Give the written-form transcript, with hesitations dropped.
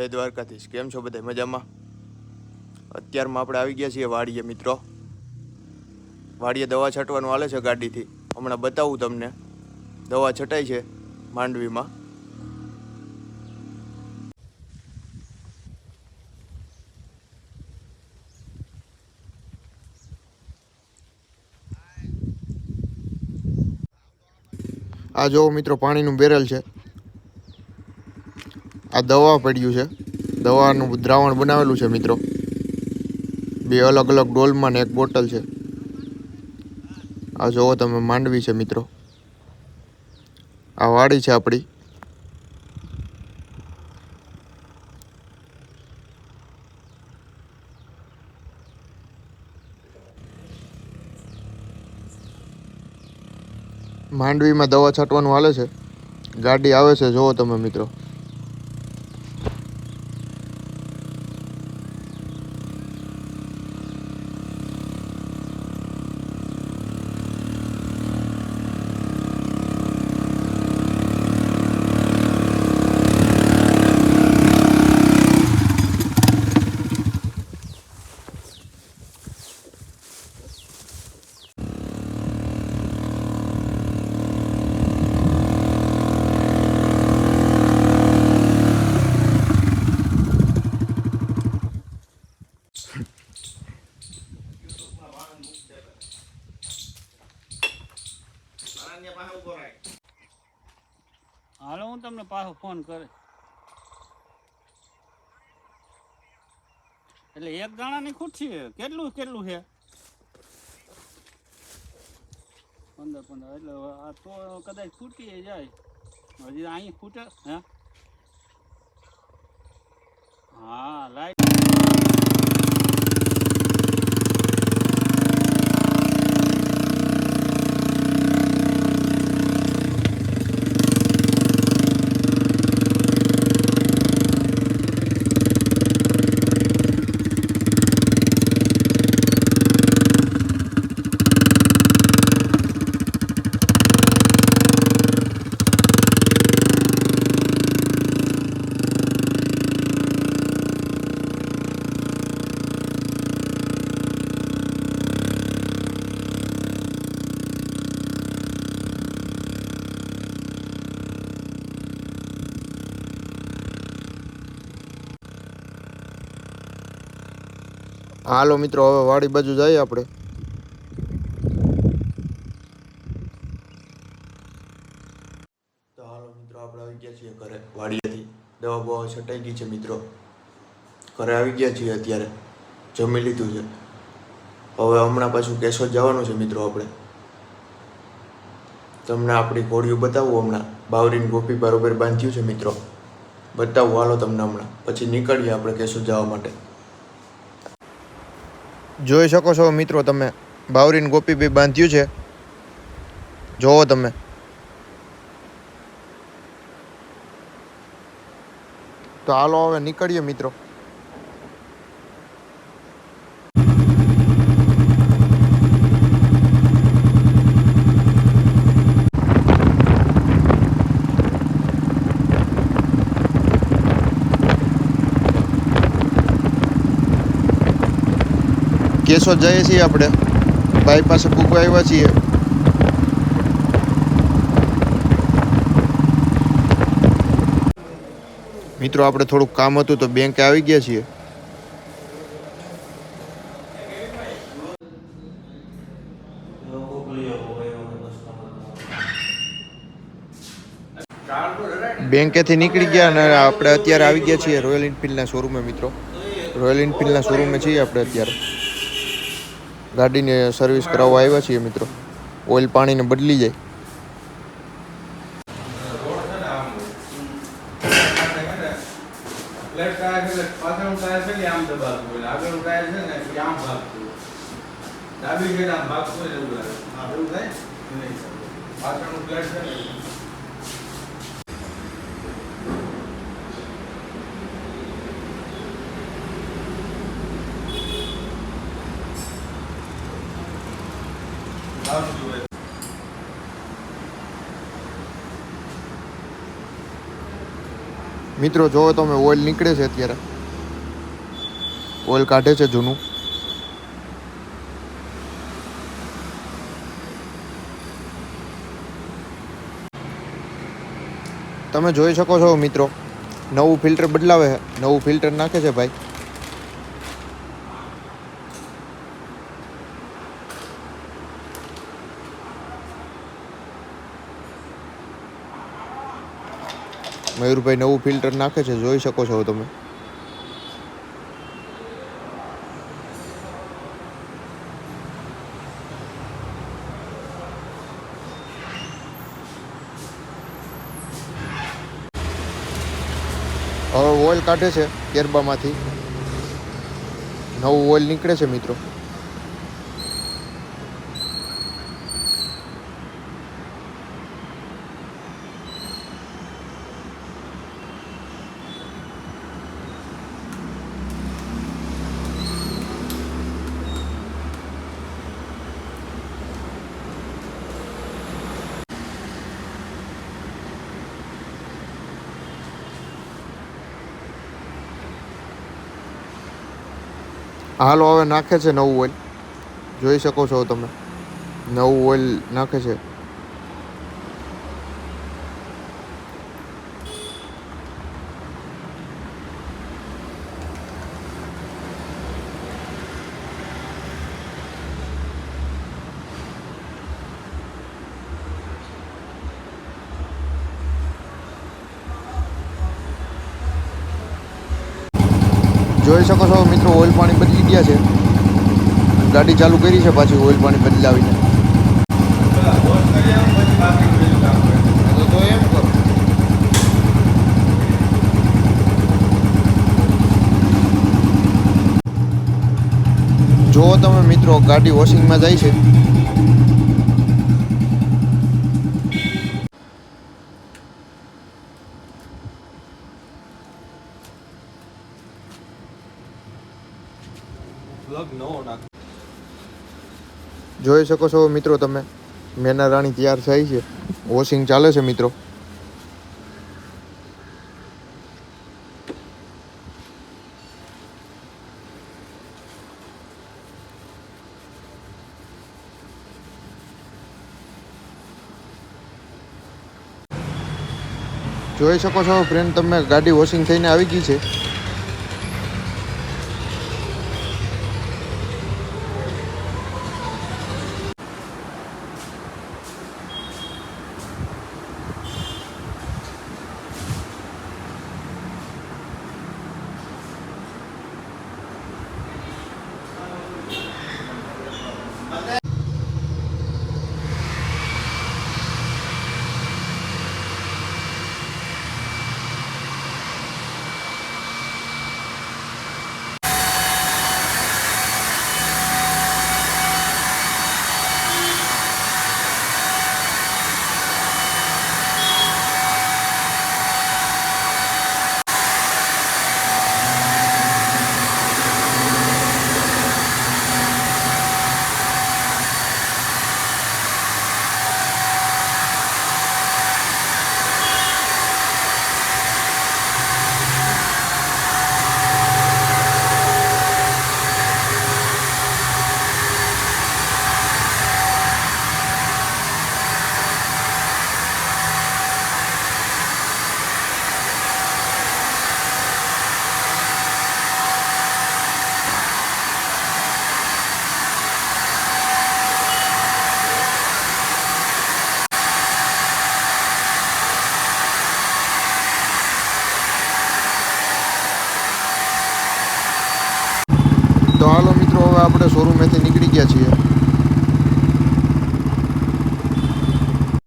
જય દ્વારકાધીશ. કેમ છો બધા? મજામાં? અત્યારમાં આપણે આવી ગયા છીએ વાડીએ મિત્રો. વાડીએ દવા છાંટવાનું હાલે છે ગાડીથી. હમણાં બતાવું તમને. દવા છટાઈ છે માંડવીમાં. આ જોવો મિત્રો, પાણીનું બેરલ છે. આ દવા પડ્યું છે. દવાનું દ્રાવણ બનાવેલું છે મિત્રો. બે અલગ અલગ ડોલમાં ને એક બોટલ છે. આ જોવો તમે, માંડવી છે મિત્રો. આ વાડી છે આપણી. માંડવીમાં દવા છાંટવાનું હાલે છે. ગાડી આવે છે, જોવો તમે મિત્રો. હાલો, હું તમને પાછો ફોન કરે. એટલે એક દાણાની ખુરશી છે. કેટલું કેટલું છે? 15 એટલે આ તો કદાચ ફૂટી જાય. હજી અહીં ફૂટે. હા, લાઈટ. હાલો મિત્રો, હવે વાડી બાજુ જઈએ આપણે. તો હાલો મિત્રો, આપણે આવી ગયા છીએ ઘરે. વાડીએથી દવા બવા છટાઈ ગઈ છે મિત્રો. ઘરે આવી ગયા છીએ અત્યારે. જમી લીધું છે. હવે હમણાં પાછું કેશોદ જવાનું છે મિત્રો આપણે. તમને આપણી ઘોડીઓ બતાવું હમણાં. બાવરીને ગોપી બરોબર બાંધ્યું છે મિત્રો. બતાવું હાલો તમને હમણાં. પછી નીકળીએ આપણે કેશોદ જવા માટે. જોઈ શકો છો મિત્રો તમે, બાવરીને ગોપી બી બાંધ્યું છે. જોવો તમે. તો હાલો હવે નીકળીએ મિત્રો. કેશોદ જઈએ છીએ આપણે. બાયપાસે પૂગવા આવ્યા છીએ. મિત્રો આપણે થોડુંક કામ હતું તો બેંકે આવી ગયા છીએ. બેંકેથી નીકળી ગયા અને આપણે અત્યારે આવી ગયા છીએ રોયલ એનફિલ્ડના શોરૂમે મિત્રો. રોયલ એનફિલ્ડના શોરૂમે છીએ આપણે અત્યારે. ગાડીને સર્વિસ કરાવવા આવ્યા છીએ મિત્રો. ઓઇલ પાણીને બદલી જાય. ફ્લેટ ટાયર છે, પાછળનું ટાયર છે ને આમ દબાવતું હોય, આગળનું ટાયર છે ને એ આમ ભાગતું હોય, ડાબી સાઈડ આમ ભાગતું હોય એવું લાગે. હા, એવું થાય નહીં. પાછળનું ફ્લેટ છે ને આવતું હોય. મિત્રો જોવો તમે ઓઇલ નીકળે છે અત્યારે, ઓઇલ કાઢે છે જૂનું. તમે જોઈ શકો છો મિત્રો, નવું ફિલ્ટર બદલાવે છે, નવું ફિલ્ટર નાખે છે ભાઈ. મયુરભાઈ નવું ફિલ્ટર નાખે છે, જોઈ શકો છો તમે. હવે ઓઇલ કાઢે છે કેરબામાંથી, નવું ઓઇલ નીકળે છે મિત્રો. હાલો હવે નાખે છે નવું ઓઇલ, જોઈ શકો છો તમે, નવું ઓઇલ નાખે છે. જોઈ શકો છો મિત્રો, ઓઇલ પાણી બદલી ગયા છે, ગાડી ચાલુ કરી છે પાછી ઓઇલ પાણી બદલાવીને. પેલા વોશ કરી આવો પછી બાકી બીજું કામ કરે. તો એમ કરો. જો તમે મિત્રો, ગાડી વોશિંગમાં જાય છે. જોઈ શકો છો મિત્રો તમે, મેના રાણી તૈયાર થઈ છે, વોશિંગ ચાલે છે મિત્રો. જોઈ શકો છો ફ્રેન્ડ તમે, ગાડી વોશિંગ થઈને આવી ગઈ છે. તો હાલો મિત્રો, હવે આપણે શોરૂમેથી નીકળી ગયા છીએ.